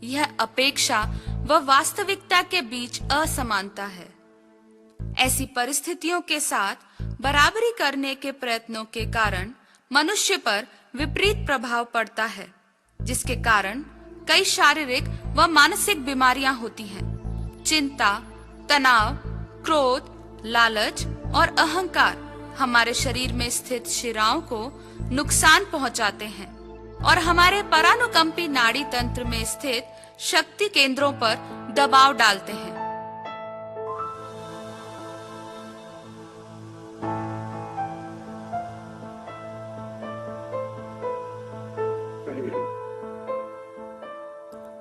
यह अपेक्षा व वास्तविकता के बीच असमानता है। ऐसी परिस्थितियों के साथ बराबरी करने के प्रयत्नों के कारण मनुष्य पर विपरीत प्रभाव पड़ता है, जिसके कारण कई शारीरिक व मानसिक बीमारियां होती हैं। चिंता, तनाव, क्रोध, लालच और अहंकार हमारे शरीर में स्थित शिराओं को नुकसान पहुंचाते हैं और हमारे परानुकंपी नाड़ी तंत्र में स्थित शक्ति केंद्रों पर दबाव डालते हैं।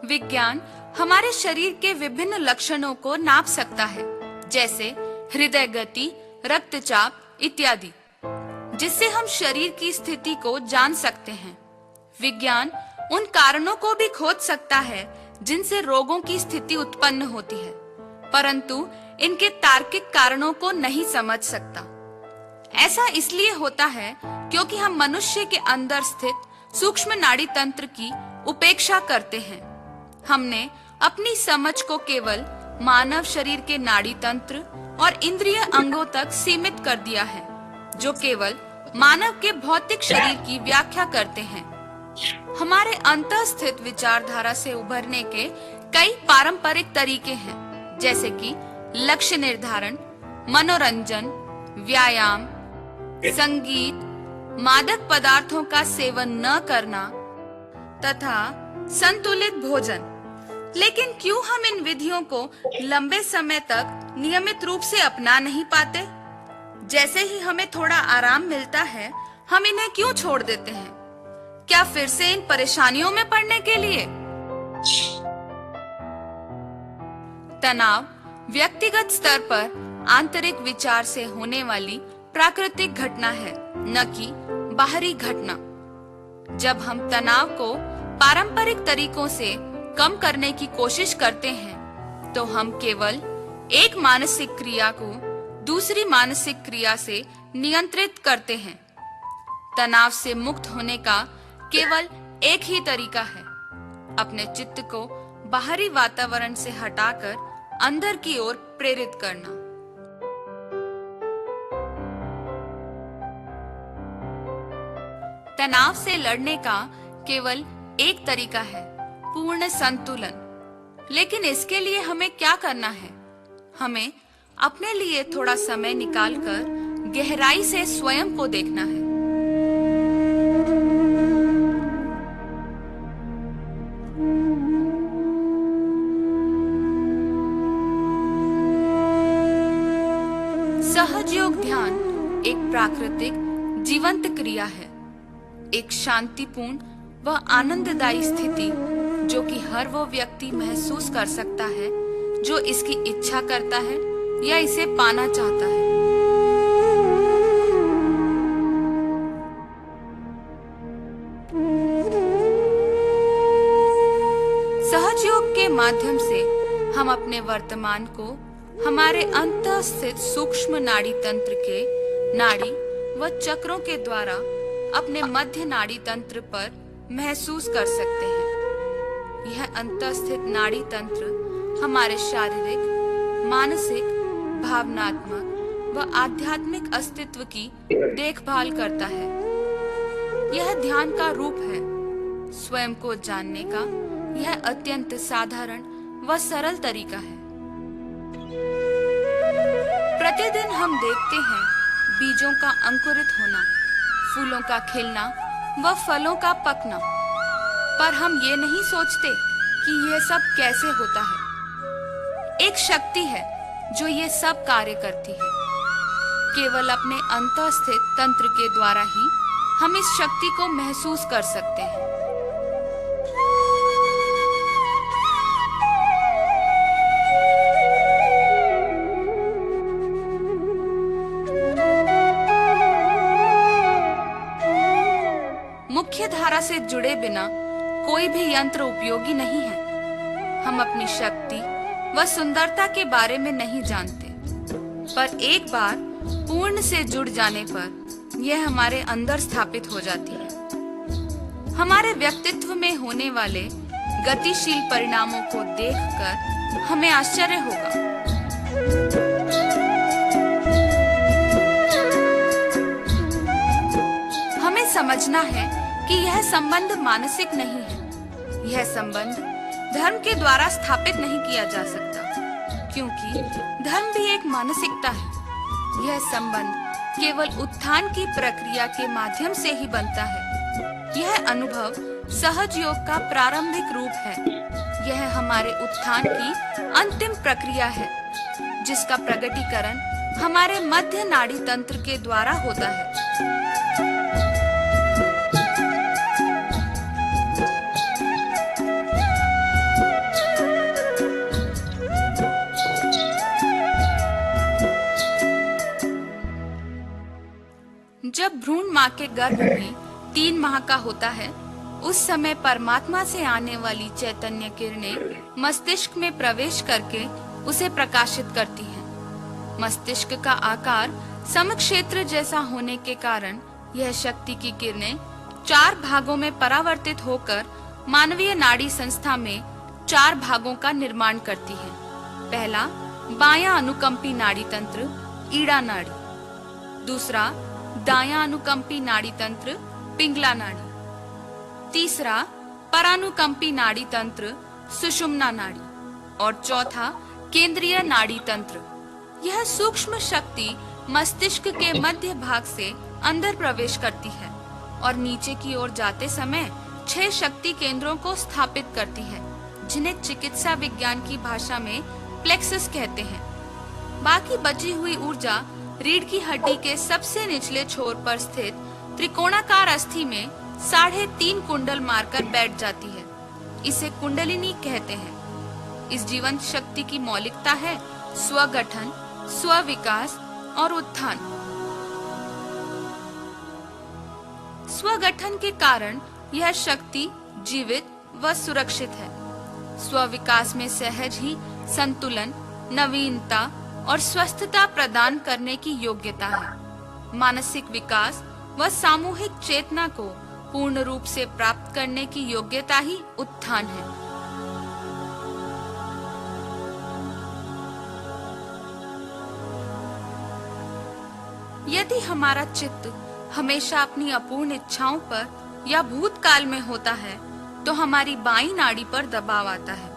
विज्ञान हमारे शरीर के विभिन्न लक्षणों को नाप सकता है, जैसे हृदय गति, रक्तचाप इत्यादि, जिससे हम शरीर की स्थिति को जान सकते हैं। विज्ञान उन कारणों को भी खोज सकता है जिनसे रोगों की स्थिति उत्पन्न होती है, परंतु इनके तार्किक कारणों को नहीं समझ सकता। ऐसा इसलिए होता है क्योंकि हम मनुष्य के अंदर स्थित सूक्ष्म नाड़ी तंत्र की उपेक्षा करते हैं। हमने अपनी समझ को केवल मानव शरीर के नाड़ी तंत्र और इंद्रिय अंगों तक सीमित कर दिया है, जो केवल मानव के भौतिक शरीर की व्याख्या करते हैं। हमारे अंतःस्थित विचारधारा से उभरने के कई पारंपरिक तरीके हैं, जैसे कि लक्ष्य निर्धारण, मनोरंजन, व्यायाम, संगीत, मादक पदार्थों का सेवन न करना तथा संतुलित भोजन। लेकिन क्यों हम इन विधियों को लंबे समय तक नियमित रूप से अपना नहीं पाते? जैसे ही हमें थोड़ा आराम मिलता है, हम इन्हें क्यों छोड़ देते हैं? क्या फिर से इन परेशानियों में पड़ने के लिए? तनाव व्यक्तिगत स्तर पर आंतरिक विचार से होने वाली प्राकृतिक घटना है, न कि बाहरी घटना। जब हम तनाव को पारंपरिक तरीकों से कम करने की कोशिश करते हैं, तो हम केवल एक मानसिक क्रिया को दूसरी मानसिक क्रिया से नियंत्रित करते हैं। तनाव से मुक्त होने का केवल एक ही तरीका है, अपने चित्त को बाहरी वातावरण से हटाकर अंदर की ओर प्रेरित करना। तनाव से लड़ने का केवल एक तरीका है, पूर्ण संतुलन। लेकिन इसके लिए हमें क्या करना है? हमें अपने लिए थोड़ा समय निकालकर गहराई से स्वयं को देखना है। सहज योग ध्यान एक प्राकृतिक जीवंत क्रिया है, एक शांतिपूर्ण व आनंददायी स्थिति जो कि हर वो व्यक्ति महसूस कर सकता है जो इसकी इच्छा करता है या इसे पाना चाहता है। सहज योग के माध्यम से हम अपने वर्तमान को हमारे अंतःस्थित सूक्ष्म नाड़ी तंत्र के नाड़ी व चक्रों के द्वारा अपने मध्य नाड़ी तंत्र पर महसूस कर सकते हैं। यह अंतःस्थित नाड़ी तंत्र हमारे शारीरिक, मानसिक, भावनात्मक व आध्यात्मिक अस्तित्व की देखभाल करता है। यह ध्यान का रूप है। स्वयं को जानने का यह अत्यंत साधारण व सरल तरीका है। प्रतिदिन हम देखते हैं बीजों का अंकुरित होना, फूलों का खिलना व फलों का पकना, पर हम ये नहीं सोचते कि यह सब कैसे होता है। एक शक्ति है जो ये सब कार्य करती है। केवल अपने अंतःस्थित तंत्र के द्वारा ही हम इस शक्ति को महसूस कर सकते हैं। मुख्य धारा से जुड़े बिना कोई भी यंत्र उपयोगी नहीं है। हम अपनी शक्ति व सुंदरता के बारे में नहीं जानते, पर एक बार पूर्ण से जुड़ जाने पर यह हमारे अंदर स्थापित हो जाती है। हमारे व्यक्तित्व में होने वाले गतिशील परिणामों को देखकर हमें आश्चर्य होगा। हमें समझना है कि यह संबंध मानसिक नहीं है। यह संबंध धर्म के द्वारा स्थापित नहीं किया जा सकता, क्योंकि धर्म भी एक मानसिकता है। यह संबंध केवल उत्थान की प्रक्रिया के माध्यम से ही बनता है। यह अनुभव सहज योग का प्रारंभिक रूप है। यह हमारे उत्थान की अंतिम प्रक्रिया है, जिसका प्रकटीकरण हमारे मध्य नाड़ी तंत्र के द्वारा होता है। जब भ्रूण माँ के गर्भ में 3 माह का होता है, उस समय परमात्मा से आने वाली चैतन्य किरणें मस्तिष्क में प्रवेश करके उसे प्रकाशित करती हैं। मस्तिष्क का आकार समक्षेत्र जैसा होने के कारण यह शक्ति की किरणें 4 भागों में परावर्तित होकर मानवीय नाड़ी संस्था में 4 भागों का निर्माण करती है। पहला, बायां अनुकंपी नाड़ी तंत्र, ईड़ा नाड़ी। दूसरा, दायां अनुकंपी नाड़ी तंत्र, पिंगला नाड़ी। तीसरा, परानुकंपी नाड़ी तंत्र, सुषुम्ना नाड़ी। और चौथा, केंद्रीय नाड़ी तंत्र। यह सूक्ष्म शक्ति मस्तिष्क के मध्य भाग से अंदर प्रवेश करती है और नीचे की ओर जाते समय 6 शक्ति केंद्रों को स्थापित करती है, जिन्हें चिकित्सा विज्ञान की भाषा में प्लेक्सस कहते हैं। बाकी बची हुई ऊर्जा रीढ़ की हड्डी के सबसे निचले छोर पर स्थित त्रिकोणाकार अस्थि में 3.5 कुंडल मारकर बैठ जाती है। इसे कुंडलिनी कहते हैं। इस जीवंत शक्ति की मौलिकता है स्वगठन, स्वविकास और उत्थान। स्वगठन के कारण यह शक्ति जीवित व सुरक्षित है। स्वविकास में सहज ही संतुलन, नवीनता और स्वस्थता प्रदान करने की योग्यता है। मानसिक विकास व सामूहिक चेतना को पूर्ण रूप से प्राप्त करने की योग्यता ही उत्थान है। यदि हमारा चित्त हमेशा अपनी अपूर्ण इच्छाओं पर या भूतकाल में होता है, तो हमारी बाईं नाड़ी पर दबाव आता है।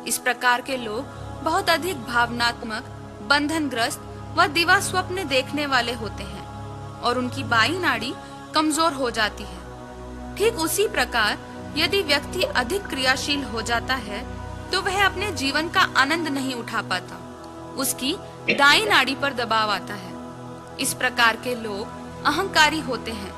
इस प्रकार के लोग बहुत अधिक भावनात्मक, बंधनग्रस्त व दिवा स्वप्न देखने वाले होते हैं और उनकी बाईं नाड़ी कमजोर हो जाती है। ठीक उसी प्रकार यदि व्यक्ति अधिक क्रियाशील हो जाता है, तो वह अपने जीवन का आनंद नहीं उठा पाता। उसकी दाईं नाड़ी पर दबाव आता है। इस प्रकार के लोग अहंकारी होते हैं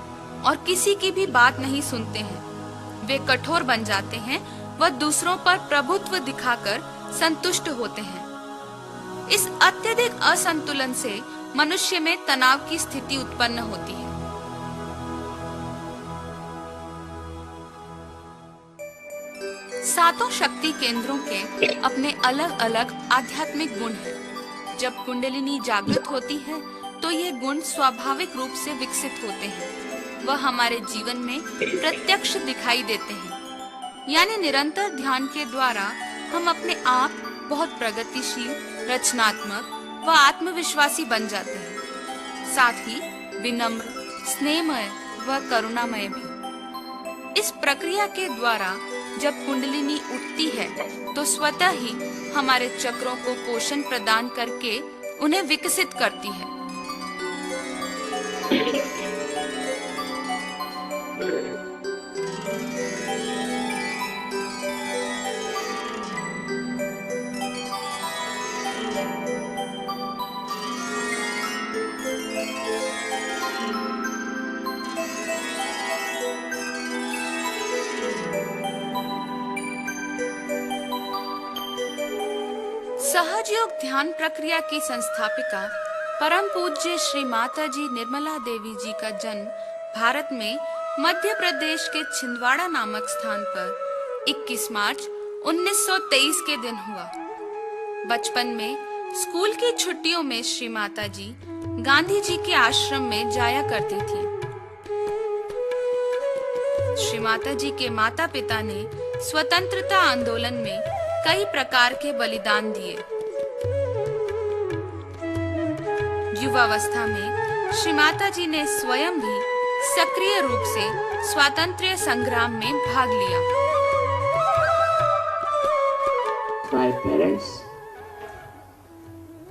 और किसी की भी बात नहीं सुनते हैं। वे कठोर बन जाते हैं व दूसरों पर प्रभुत्व दिखाकर संतुष्ट होते हैं। इस अत्यधिक असंतुलन से मनुष्य में तनाव की स्थिति उत्पन्न होती है। सातों शक्ति केंद्रों के अपने अलग अलग आध्यात्मिक गुण हैं। जब कुंडलिनी जागृत होती है, तो ये गुण स्वाभाविक रूप से विकसित होते हैं। वह हमारे जीवन में प्रत्यक्ष दिखाई देते हैं। यानी निरंतर ध्यान के द्वारा हम अपने आप बहुत प्रगतिशील, रचनात्मक व आत्मविश्वासी बन जाते हैं। साथ ही विनम्र, स्नेहमय व करुणामय भी। इस प्रक्रिया के द्वारा जब कुंडलिनी उठती है, तो स्वतः ही हमारे चक्रों को पोषण प्रदान करके उन्हें विकसित करती है। सहज योग ध्यान प्रक्रिया की संस्थापिका परम पूज्य श्री माता जी निर्मला देवी जी का जन्म भारत में मध्य प्रदेश के छिंदवाड़ा नामक स्थान पर 21 मार्च 1923 के दिन हुआ। बचपन में स्कूल की छुट्टियों में श्री माता जी गांधी जी के आश्रम में जाया करती थी। श्री माता जी के माता पिता ने स्वतंत्रता आंदोलन में कई प्रकार के बलिदान दिए। युवावस्था में श्री माता जी ने स्वयं भी सक्रिय रूप से स्वातंत्र्य संग्राम में भाग लिया। My parents,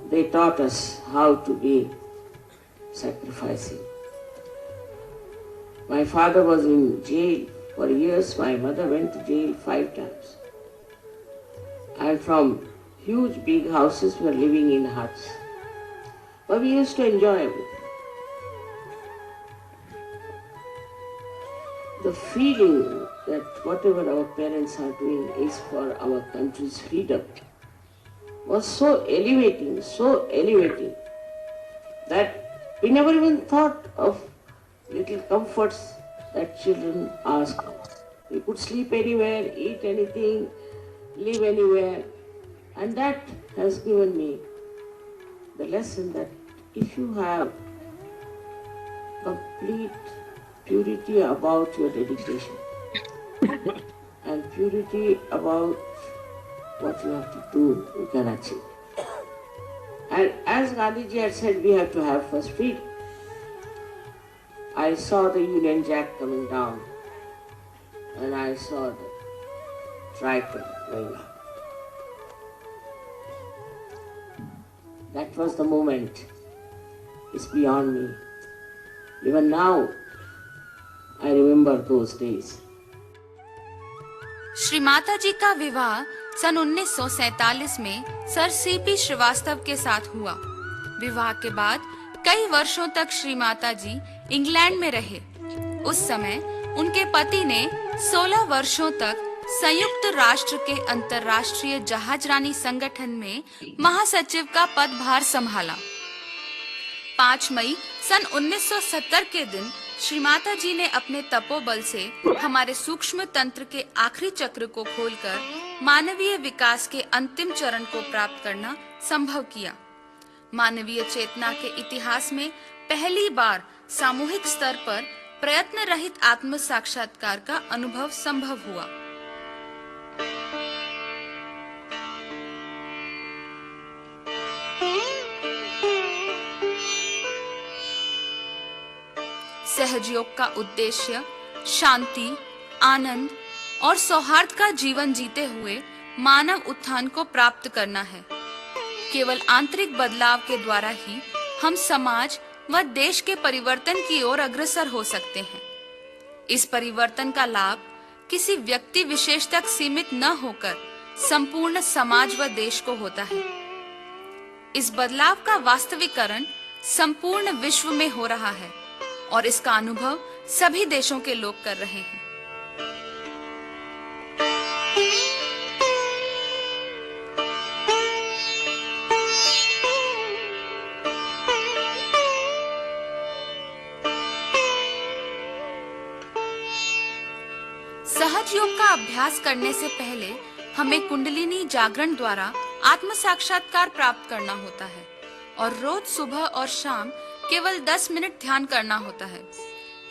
they taught us how to be sacrificing. My father was in jail for years. My mother went to jail 5 times. And from huge big houses we were living in huts. But we used to enjoy everything. The feeling that whatever our parents are doing is for our country's freedom was so elevating, that we never even thought of little comforts that children ask for. We could sleep anywhere, eat anything, live anywhere, and that has given me the lesson that if you have complete purity about your dedication and purity about what you have to do, you can achieve. And as Gandhiji had said, we have to have first freedom. I saw the Union Jack coming down and I saw the tricolour going up. That was the moment. It's beyond me. Even now, I remember those days. Shri Mata जी का विवाह सन 1947 में sir CP Srivastava के साथ हुआ। विवाह के बाद कई वर्षों तक श्री माता जी इंग्लैंड में रहे। उस समय उनके पति ने 16 वर्षों तक संयुक्त राष्ट्र के अंतर्राष्ट्रीय जहाजरानी संगठन में महासचिव का पदभार संभाला। 5 मई सन 1970 के दिन श्री माता जी ने अपने तपोबल से हमारे सूक्ष्म तंत्र के आखिरी चक्र को खोलकर मानवीय विकास के अंतिम चरण को प्राप्त करना संभव किया। मानवीय चेतना के इतिहास में पहली बार सामूहिक स्तर पर प्रयत्न रहित आत्म साक्षात्कार का अनुभव संभव हुआ। सहजयोग का उद्देश्य शांति, आनंद और सौहार्द का जीवन जीते हुए मानव उत्थान को प्राप्त करना है। केवल आंतरिक बदलाव के द्वारा ही हम समाज व देश के परिवर्तन की ओर अग्रसर हो सकते हैं। इस परिवर्तन का लाभ किसी व्यक्ति विशेष तक सीमित न होकर संपूर्ण समाज व देश को होता है। इस बदलाव का वास्तविकरण संपूर्ण विश्व में हो रहा है और इसका अनुभव सभी देशों के लोग कर रहे हैं। सहज योग का अभ्यास करने से पहले हमें कुंडलिनी जागरण द्वारा आत्म साक्षात्कार प्राप्त करना होता है और रोज सुबह और शाम केवल 10 मिनट ध्यान करना होता है।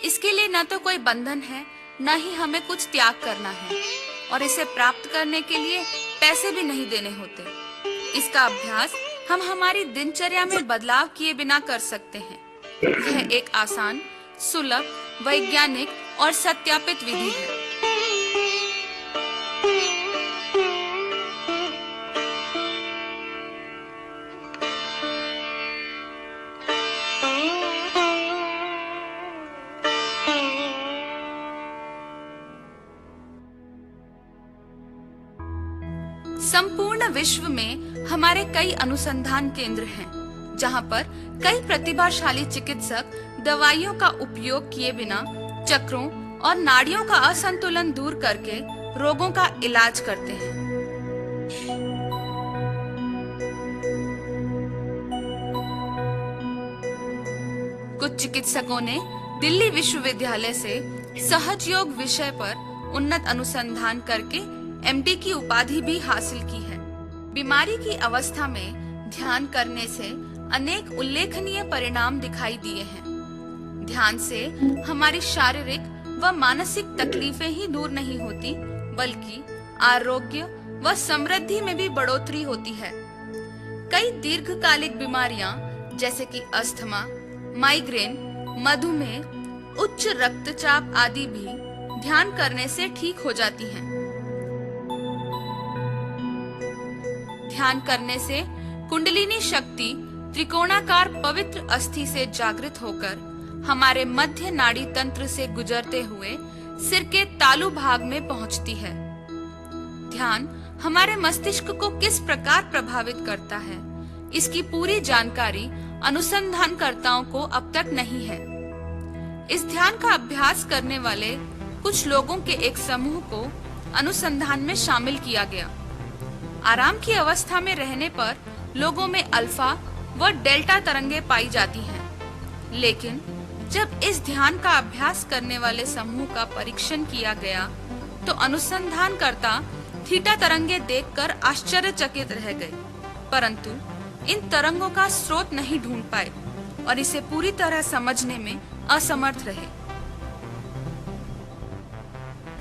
इसके लिए न तो कोई बंधन है, न ही हमें कुछ त्याग करना है और इसे प्राप्त करने के लिए पैसे भी नहीं देने होते। इसका अभ्यास हम हमारी दिनचर्या में बदलाव किए बिना कर सकते हैं। यह एक आसान, सुलभ, वैज्ञानिक और सत्यापित विधि है। संपूर्ण विश्व में हमारे कई अनुसंधान केंद्र हैं, जहां पर कई प्रतिभाशाली चिकित्सक दवाइयों का उपयोग किए बिना चक्रों और नाड़ियों का असंतुलन दूर करके रोगों का इलाज करते हैं। कुछ चिकित्सकों ने दिल्ली विश्वविद्यालय से सहज योग विषय पर उन्नत अनुसंधान करके एमडी की उपाधि भी हासिल की है। बीमारी की अवस्था में ध्यान करने से अनेक उल्लेखनीय परिणाम दिखाई दिए हैं। ध्यान से हमारी शारीरिक व मानसिक तकलीफें ही दूर नहीं होती, बल्कि आरोग्य व समृद्धि में भी बढ़ोतरी होती है। कई दीर्घकालिक बीमारियां जैसे कि अस्थमा, माइग्रेन, मधुमेह, उच्च रक्तचाप आदि भी ध्यान करने से ठीक हो जाती हैं। ध्यान करने से कुंडलिनी शक्ति त्रिकोणाकार पवित्र अस्थि से जागृत होकर हमारे मध्य नाड़ी तंत्र से गुजरते हुए सिर के तालु भाग में पहुंचती है। ध्यान हमारे मस्तिष्क को किस प्रकार प्रभावित करता है, इसकी पूरी जानकारी अनुसंधानकर्ताओं को अब तक नहीं है। इस ध्यान का अभ्यास करने वाले कुछ लोगों के एक समूह को अनुसंधान में शामिल किया गया। आराम की अवस्था में रहने पर लोगों में अल्फा व डेल्टा तरंगे पाई जाती हैं, लेकिन जब इस ध्यान का अभ्यास करने वाले समूह का परीक्षण किया गया तो अनुसंधानकर्ता थीटा तरंगे देखकर आश्चर्यचकित रह गए, परंतु इन तरंगों का स्रोत नहीं ढूंढ पाए और इसे पूरी तरह समझने में असमर्थ रहे।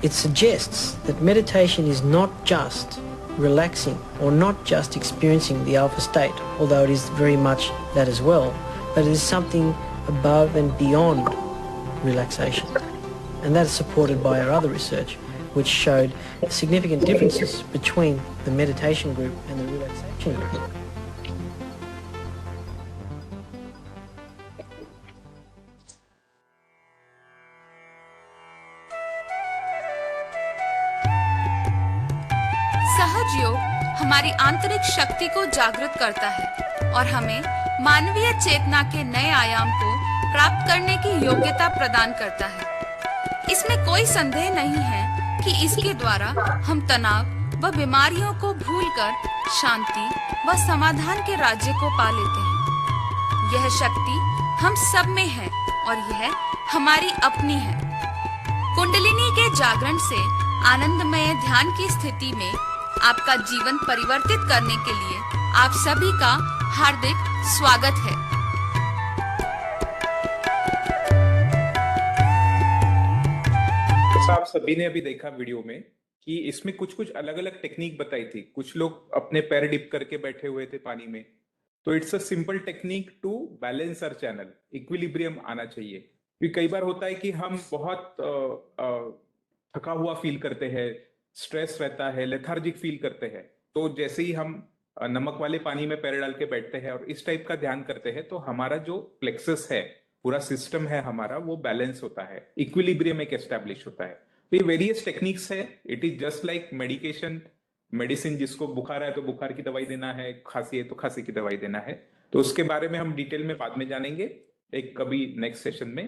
It suggests that meditation is not just relaxing or not just experiencing the alpha state, although it is very much that as well, but it is something above and beyond relaxation. And that is supported by our other research, which showed significant differences between the meditation group and the relaxation group. सहज योग हमारी आंतरिक शक्ति को जागृत करता है और हमें मानवीय चेतना के नए आयाम को प्राप्त करने की योग्यता प्रदान करता है। इसमें कोई संदेह नहीं है कि इसके द्वारा हम तनाव व बीमारियों को भूलकर शांति व समाधान के राज्य को पा लेते हैं। यह शक्ति हम सब में है और यह हमारी अपनी है। कुंडलिनी के जागरण से आनंदमय ध्यान की स्थिति में आपका जीवन परिवर्तित करने के लिए आप सभी का हार्दिक स्वागत है। आप सभी ने अभी देखा वीडियो में कि इसमें कुछ कुछ अलग अलग टेक्निक बताई थी। कुछ लोग अपने पैर डिप करके बैठे हुए थे पानी में, तो it's a simple technique to balance our channel, equilibrium आना चाहिए। क्योंकि कई बार होता है कि हम बहुत थका हुआ फील करते हैं, स्ट्रेस रहता है, लेथार्जिक फील करते हैं, तो जैसे ही हम नमक वाले पानी में पैर डाल के बैठते हैं और इस टाइप का ध्यान करते हैं तो हमारा जो प्लेक्सस है, पूरा सिस्टम है हमारा, वो बैलेंस होता है, इक्विलिब्रियम एक एस्टेब्लिश होता है। तो ये वेरियस टेक्निक्स है। It is just like medication, medicine, जिसको बुखार है तो बुखार की दवाई देना है, खांसी है तो खांसी की दवाई देना है। तो उसके बारे में हम डिटेल में बाद में जानेंगे एक कभी नेक्स्ट सेशन में।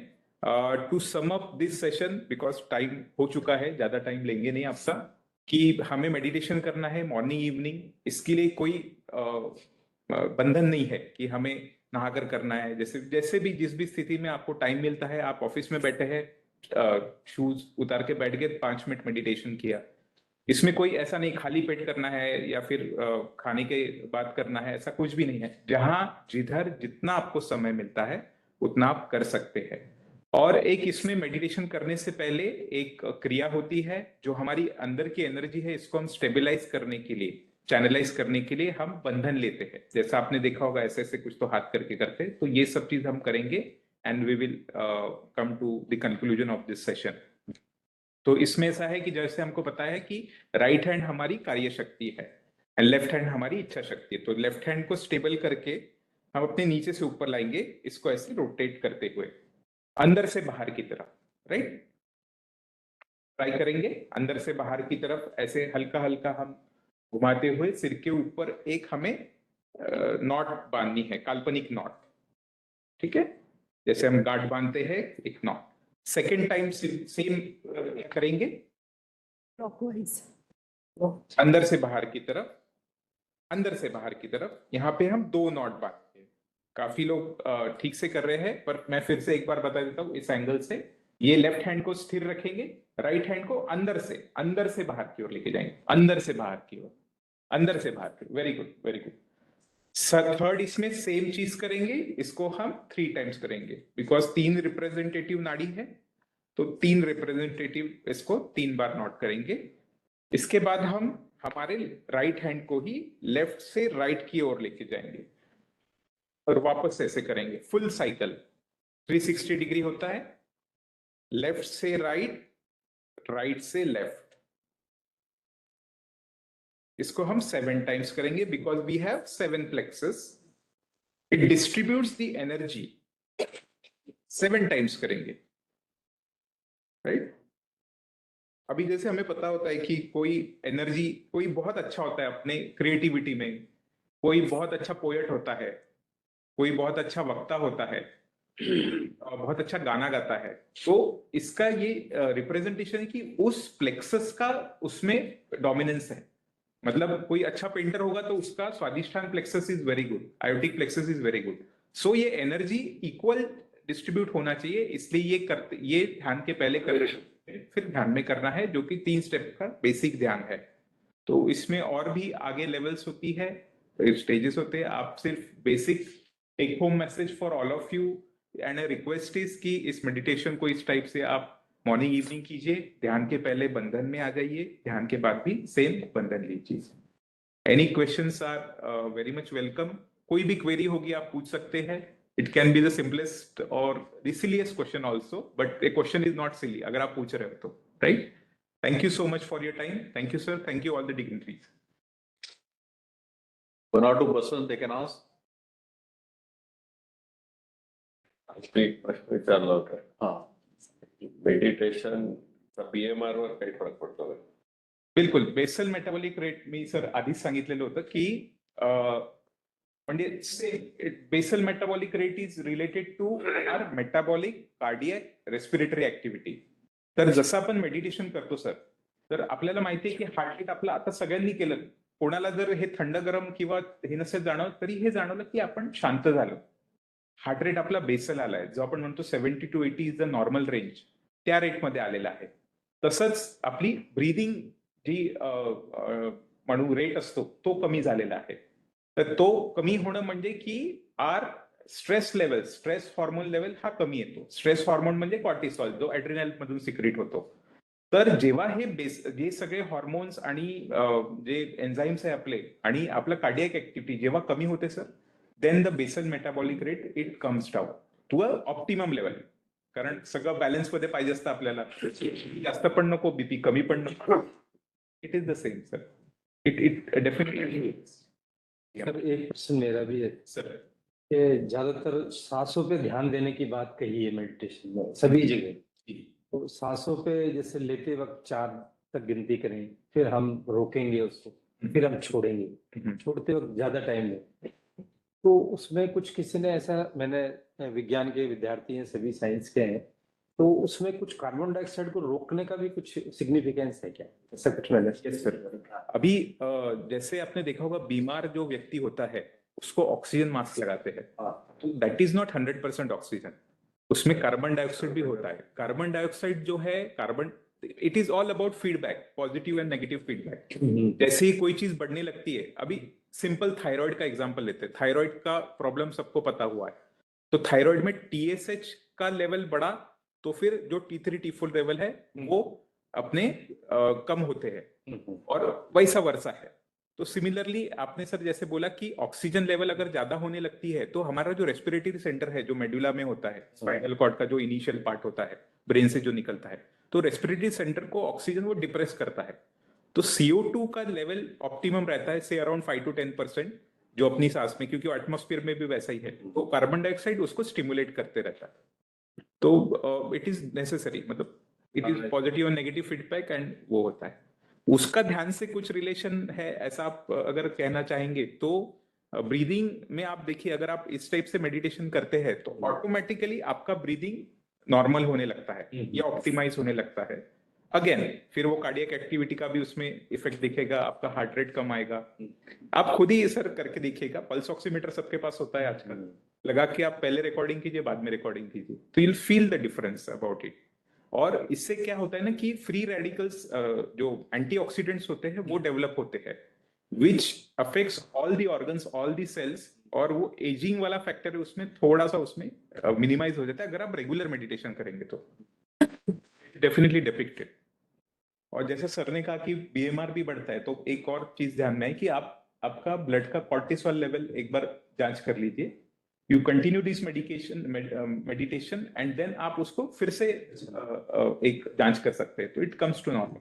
To sum up this session, because time हो चुका है, ज्यादा टाइम लेंगे नहीं आपका, कि हमें मेडिटेशन करना है मॉर्निंग इवनिंग। इसके लिए कोई बंधन नहीं है कि हमें नहाकर करना है। जैसे भी जिस भी स्थिति में आपको टाइम मिलता है, आप ऑफिस में बैठे हैं, शूज उतार के बैठ गए, 5 मिनट मेडिटेशन किया। इसमें कोई ऐसा नहीं खाली पेट करना है या फिर खाने के बाद करना है, ऐसा कुछ भी नहीं है। जहां जिधर जितना आपको समय मिलता है उतना आप कर सकते हैं। और एक इसमें मेडिटेशन करने से पहले एक क्रिया होती है जो हमारी अंदर की एनर्जी है, इसको हम स्टेबलाइज करने के लिए, चैनलाइज करने के लिए हम बंधन लेते हैं। जैसा आपने देखा होगा ऐसे ऐसे कुछ तो हाथ करके करते, तो ये सब चीज हम करेंगे and we will come to the conclusion of this session. तो इसमें ऐसा है कि जैसे हमको पता है कि राइट हैंड हमारी कार्य शक्ति है एंड लेफ्ट हैंड हमारी इच्छा शक्ति है। तो लेफ्ट हैंड को स्टेबल करके हम अपने नीचे से ऊपर लाएंगे, इसको ऐसे रोटेट करते हुए अंदर से बाहर की तरफ, राइट। ट्राई करेंगे अंदर से बाहर की तरफ, ऐसे हल्का हल्का हम घुमाते हुए सिर के ऊपर एक हमें नॉट बांधनी है, काल्पनिक नॉट, ठीक है। जैसे हम गांठ बांधते हैं एक नॉट। सेकेंड टाइम सेम करेंगे, क्लॉकवाइज, अंदर से बाहर की तरफ, अंदर से बाहर की तरफ। यहाँ पे हम 2 नॉट बांधते हैं। काफी लोग ठीक से कर रहे हैं, पर मैं फिर से एक बार बता देता हूँ इस एंगल से। ये लेफ्ट हैंड को स्थिर रखेंगे, राइट हैंड को अंदर से बाहर की ओर लेके जाएंगे, अंदर से बाहर की ओर, अंदर से बाहर की ओर। Very good, very good. Third इसमें सेम चीज करेंगे, इसको हम 3 टाइम्स करेंगे, बिकॉज 3 रिप्रेजेंटेटिव नाड़ी है, तो 3 रिप्रेजेंटेटिव इसको 3 बार नॉट करेंगे। इसके बाद हम हमारे राइट हैंड को ही लेफ्ट से राइट की ओर लेके जाएंगे और वापस ऐसे करेंगे फुल साइकिल। 360 डिग्री होता है, लेफ्ट से राइट, राइट से लेफ्ट। इसको हम 7 टाइम्स करेंगे because we have 7 plexuses. It distributes the energy. 7 times करेंगे, राइट। अभी जैसे हमें पता होता है कि कोई एनर्जी, कोई बहुत अच्छा होता है अपने क्रिएटिविटी में, कोई बहुत अच्छा पोएट होता है, कोई बहुत अच्छा वक्ता होता है और बहुत अच्छा गाना गाता है, तो इसका ये रिप्रेजेंटेशन है कि उस प्लेक्सस का उसमें डोमिनेंस है। मतलब कोई अच्छा पेंटर होगा तो उसका स्वादिष्ठान plexus is very good, aortic plexus is very good. So ये एनर्जी इक्वल डिस्ट्रीब्यूट होना चाहिए, इसलिए ये ध्यान के पहले कर, फिर ध्यान में करना है, जो कि 3 स्टेप का बेसिक ध्यान है। तो इसमें और भी आगे लेवल्स होती है, स्टेजेस होते हैं। आप सिर्फ basic take home message for all of you and a request is कि इस मेडिटेशन को इस टाइप से आप मॉर्निंग इवनिंग कीजिए। ध्यान के पहले बंधन में आ जाइए, ध्यान के बाद भी सेम बंधन लीजिए। Any questions are very much welcome. कोई भी क्वेरी होगी आप पूछ सकते हैं। It can be the simplest और the silliest question also, but a question is not silly अगर आप पूछ रहे हो तो, right. Thank you so much for your time. Thank you sir, thank you all the dignitaries. 1 or 2 questions they can ask. एक प्रश्न विचारला होता. मेडिटेशन पीएमआर वर काही फरक पडतो का? बिलकुल. बेसल मेटाबॉलिक रेट मी सर आधीच सांगितलेलं होतं की म्हणजे basal metabolic rate is related to our metabolic cardiac respiratory activity. तर जसं आपण मेडिटेशन करतो सर, तर आपल्याला माहिती आहे की हार्ट रेट आपलं आता सगळ्यांनी केलं. कोणाला जर हे थंड गरम किंवा हे नसेल जाणवत तरी हे जाणवलं की आपण शांत झालो. हार्ट रेट आपला बेसल आलाय, जो आपण म्हणतो 70 to 80 is the normal range, त्या रेटमध्ये आलेला आहे. तसंच आपली ब्रीदिंग जी म्हणू रेट असतो तो कमी झालेला आहे. तर तो कमी होणं म्हणजे की our stress level, stress hormone level हा कमी येतो. स्ट्रेस हॉर्मोन म्हणजे कॉर्टिसॉल, जो ॲड्रिनल मधून सिक्रेट होतो. तर जेव्हा जे सगळे हॉर्मोन्स आणि जे एन्झाईम्स आहे आपले आणि आपलं कार्डियक ऍक्टिव्हिटी जेव्हा कमी होते sir, then the basal metabolic rate it comes down to a optimum level. कारण सगळं बॅलन्स मध्ये पाहिजे असतं आपल्याला. जास्त पण नको, बीपी कमी पण नको. It is the same sir. It definitely. Sir एक प्रश्न मेरा भी है सर, कि ज्यादातर सांसों पे ध्यान देने की बात कही है मेडिटेशन में सभी जगह. तो सांसों पे जैसे लेते वक्त 4 तक गिनती करें, फिर हम रोकेंगे उसको, फिर हम छोड़ेंगे, छोड़ते वक्त ज्यादा टाइम लें. तो उसमें कुछ किसी ने ऐसा, मैंने विज्ञान के विद्यार्थी हैं, सभी साइंस के हैं, तो उसमें कुछ कार्बन डाइऑक्साइड को रोकने का भी कुछ सिग्निफिकेंस है क्या? ऐसा कुछ मैंने. Yes sir. अभी जैसे आपने देखा होगा, बीमार जो व्यक्ति होता है उसको ऑक्सीजन मास्क लगाते हैं, तो दैट इज नॉट 100% ऑक्सीजन. उसमें कार्बन डाइऑक्साइड भी होता है. कार्बन डाइऑक्साइड जो है, carbon, it is all about feedback, positive and negative feedback. जैसे ही कोई चीज बढ़ने लगती है, अभी सिंपल थायराइड का एग्जांपल लेते हैं. थायराइड का प्रॉब्लम सबको पता हुआ है. तो थायराइड में टीएसएच का लेवल बढ़ा तो फिर जो T3 T4 लेवल है वो अपने कम होते हैं, और वैसा वर्षा है. तो सिमिलरली आपने सर जैसे बोला कि ऑक्सीजन लेवल अगर ज्यादा होने लगती है तो हमारा जो रेस्पिरेटरी सेंटर है, जो मेडुला में होता है, स्पाइनल कॉर्ड का जो इनिशियल पार्ट होता है, ब्रेन से जो निकलता है, तो रेस्पिरेटरी सेंटर को ऑक्सीजन वो डिप्रेस करता है. तो CO2 का लेवल ऑप्टिमम रहता है, से अराउंड 5 to 10%, जो अपनी सांस में, क्योंकि एटमॉस्फेयर में भी वैसा ही है. तो कार्बन डाइऑक्साइड उसको स्टिमुलेट करते रहता है. तो इट इज नेसेसरी, मतलब इट इज पॉजिटिव और नेगेटिव फीडबैक एंड वो होता है. उसका ध्यान से कुछ रिलेशन है ऐसा आप अगर कहना चाहेंगे तो ब्रीदिंग में आप देखिए, अगर आप इस टाइप से मेडिटेशन करते हैं तो ऑटोमेटिकली आपका ब्रीदिंग नॉर्मल होने लगता है या ऑप्टिमाइज होने लगता है. अगेन फिर वो कार्डियक एक्टिविटी का भी उसमें इफेक्ट दिखेगा, आपका हार्ट रेट कम आएगा. आप खुद ही सर करके देखिएगा. पल्स ऑक्सीमीटर सबके पास होता है आजकल, लगा के आप पहले रिकॉर्डिंग कीजिए, बाद में रिकॉर्डिंग कीजिए, तो you will feel the difference about it. और इससे क्या होता है ना कि फ्री रेडिकल्स, जो एंटीऑक्सीडेंट्स होते हैं, वो डेवलप होते हैं, which affects all the organs, all the cells, और वो एजिंग वाला फैक्टर है उसमें थोड़ा सा उसमें मिनिमाइज हो जाता है अगर आप रेगुलर मेडिटेशन करेंगे तो. Definitely depicted. और जैसे सर ने कहा कि बीएमआर भी बढ़ता है, तो एक और चीज ध्यान में है कि आप आपका ब्लड का कॉर्टिसोल लेवल एक बार जांच कर लीजिए। You continue this meditation and then आप उसको फिर से एक जांच कर सकते हैं, तो इट कम्स टू नॉर्मल।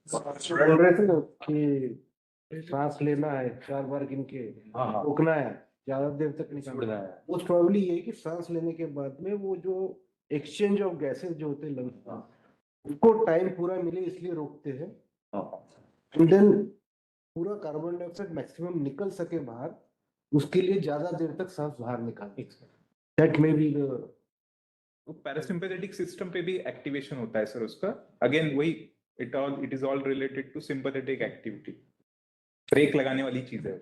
बोल रहे थे ना कि सांस लेना है 4 बार गिन के, रोकना है, ज्यादा देर तक नहीं छोड़ना है। मोस्ट प्रोबेबली ये है कि सांस लेने के बाद में वो जो एक्सचेंज ऑफ गैसेस जो होते हैं लंग्स में, उनको टाइम पूरा मिले इसलिए रोकते हैं। एंड देन पूरा कार्बन डाइऑक्साइड मैक्सिमम निकल सके बाहर, उसके लिए ज्यादा देर तक सांस बाहर निकालते हैं। That may be parasympathetic system पे भी एक्टिवेशन होता है सर उसका। अगेन वही it is all related to sympathetic activity, brake लगाने वाली चीज है।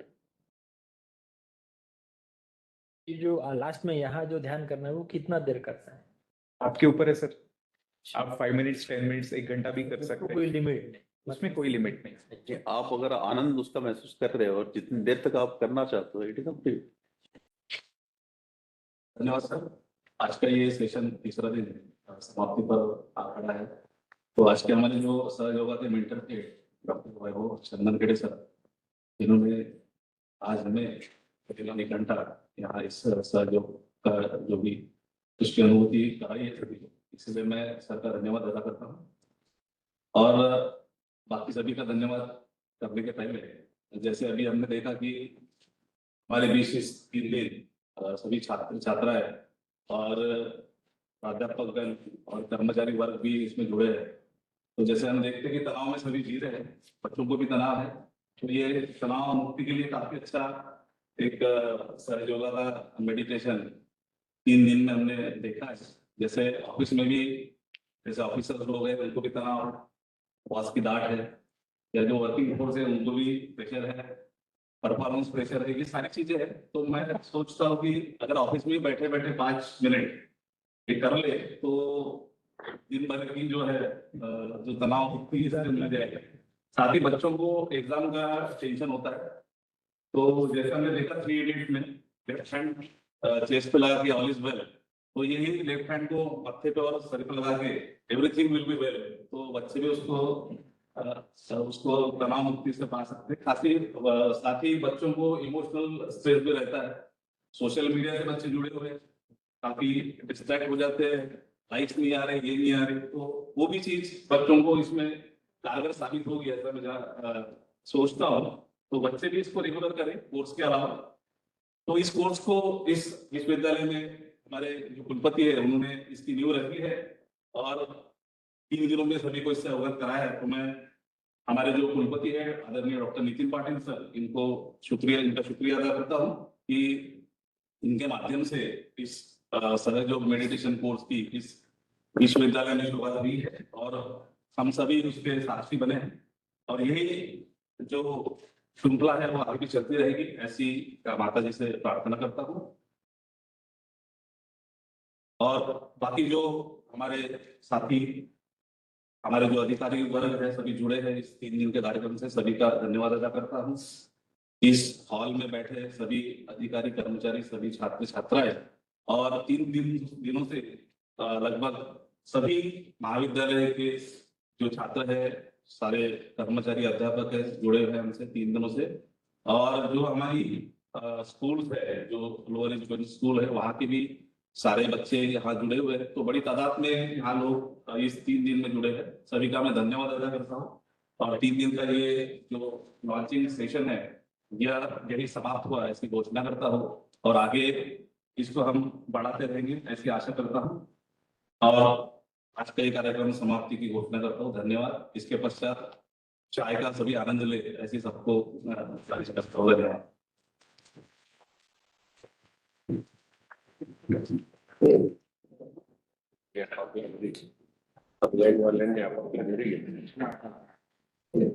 ये जो लास्ट में यहाँ जो ध्यान करना है वो कितना देर करना है? आपके ऊपर है सर, आप 5 मिनट्स 10 मिनट्स 1 घंटा भी कर सकते कोई हैं, लिमिट? उसमें कोई लिमिट नहीं। कि आप अगर आनंद उसका महसूस कर रहे हो और जितनी देर तक आप करना चाहते हो, it is up to you. धन्यवाद सर। आज का ये सेशन तीसरा दिन समाप्ति पर आ खड़ा है। तो आज के हमारे जो सर योगा के मेंटर थे डॉक्टर वैभव चंदन खेड़े सर, जिन्होंने आज हमें करीबन 1 घंटा यहाँ इस सर योग का जो भी उसकी अनुभूति कराई है सभी को, इसलिए मैं सर का धन्यवाद अदा करता हूँ। और बाकी सभी का धन्यवाद करने के पहले, जैसे अभी हमने देखा कि हमारे बीच इस 3 दिन सभी छात्र छात्राएं और प्राध्यापकगण और कर्मचारी वर्ग भी इसमें जुड़े हैं। तो जैसे हम देखते हैं कि तनाव में सभी जी रहे हैं, बच्चों को भी तनाव है, तो ये तनाव मुक्ति के लिए काफी अच्छा एक सर योगा का मेडिटेशन 3 दिन में हमने देखा है। जैसे ऑफिस में भी जैसे ऑफिसर्स लोग हैं उनको भी तनाव, बॉस की डांट है, या जो वर्किंग फोर्स है उनको भी प्रेशर है, परफॉर्मेंस प्रेशर है, ये सारी चीजें हैं। तो मैं सोचता हूँ कि अगर ऑफिस में बैठे बैठे 5 मिनट ये कर ले तो दिन भर की जो है जो तनाव मुक्ति मिल जाएगा। साथ ही बच्चों को एग्जाम का टेंशन होता है, तो जैसे हमने देखा 3 इडियट्स में लेफ्ट हैंड चेस्ट पे लगा के ऑल इज वेल, तो यही लेफ्ट हैंड को मत्थे पे और सर पे लगा के एवरीथिंग विल बी वेल, तो बच्चे भी उसको तनाव मुक्ति से पा सकते हैं। साथ ही बच्चों को इमोशनल स्ट्रेस भी रहता है, सोशल मीडिया से बच्चे जुड़े हुए हैं, काफी डिस्ट्रैक्ट हो जाते हैं, लाइक्स नहीं आ रहे, ये नहीं आ रहे, तो वो भी चीज बच्चों को इसमें कारगर साबित होगी ऐसा मैं सोचता हूँ। तो बच्चे भी इसको रेगुलर करें कोर्स के अलावा। तो इस कोर्स को इस विश्वविद्यालय में हमारे जो कुलपति है उन्होंने इसकी नींव रखी है और 3 दिनों में सभी को इससे अवगत कराया है। तो मैं हमारे जो कुलपति है आदरणीय डॉक्टर नितिन पाटिल सर, इनका शुक्रिया अदा करता हूँ कि इनके माध्यम से इस सहज योग मेडिटेशन कोर्स की इस विश्वविद्यालय में शुरुआत हुई है और हम सभी उसके साक्षी बने हैं, और यही जो श्रृंखला है वो आगे भी चलती रहेगी, ऐसी माता जी से प्रार्थना करता हूँ। और बाकी जो हमारे साथी, हमारे जो अधिकारी वर्ग है सभी जुड़े हैं इस 3 दिन के कार्यक्रम से, सभी का धन्यवाद अदा करता हूँ। इस हॉल में बैठे सभी अधिकारी कर्मचारी, सभी छात्र छात्राएं, और 3 दिनों से लगभग सभी महाविद्यालय के जो छात्र है, सारे कर्मचारी अध्यापक है जुड़े हुए हैं हमसे 3 दिनों से। और जो हमारी स्कूल है, जो लोअर एजुकेशन स्कूल है, वहाँ के भी सारे बच्चे यहाँ जुड़े हुए हैं। तो बड़ी तादाद में यहाँ लोग इस 3 दिन में जुड़े हैं, सभी का मैं धन्यवाद अदा करता हूँ। और 3 दिन का ये जो लॉन्चिंग सेशन है यही समाप्त हुआ ऐसी घोषणा करता हूँ, और आगे इसको हम बढ़ाते रहेंगे ऐसी आशा करता हूँ। और आज का ये कार्यक्रम समाप्ति की घोषणा करता हूँ। धन्यवाद। इसके पश्चात चाय का सभी आनंद ले ऐसी सबको गुजारिश करता हूँ। धन्यवाद।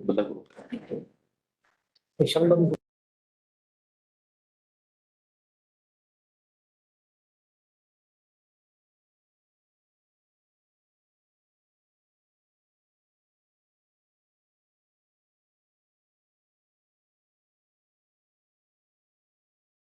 मतलब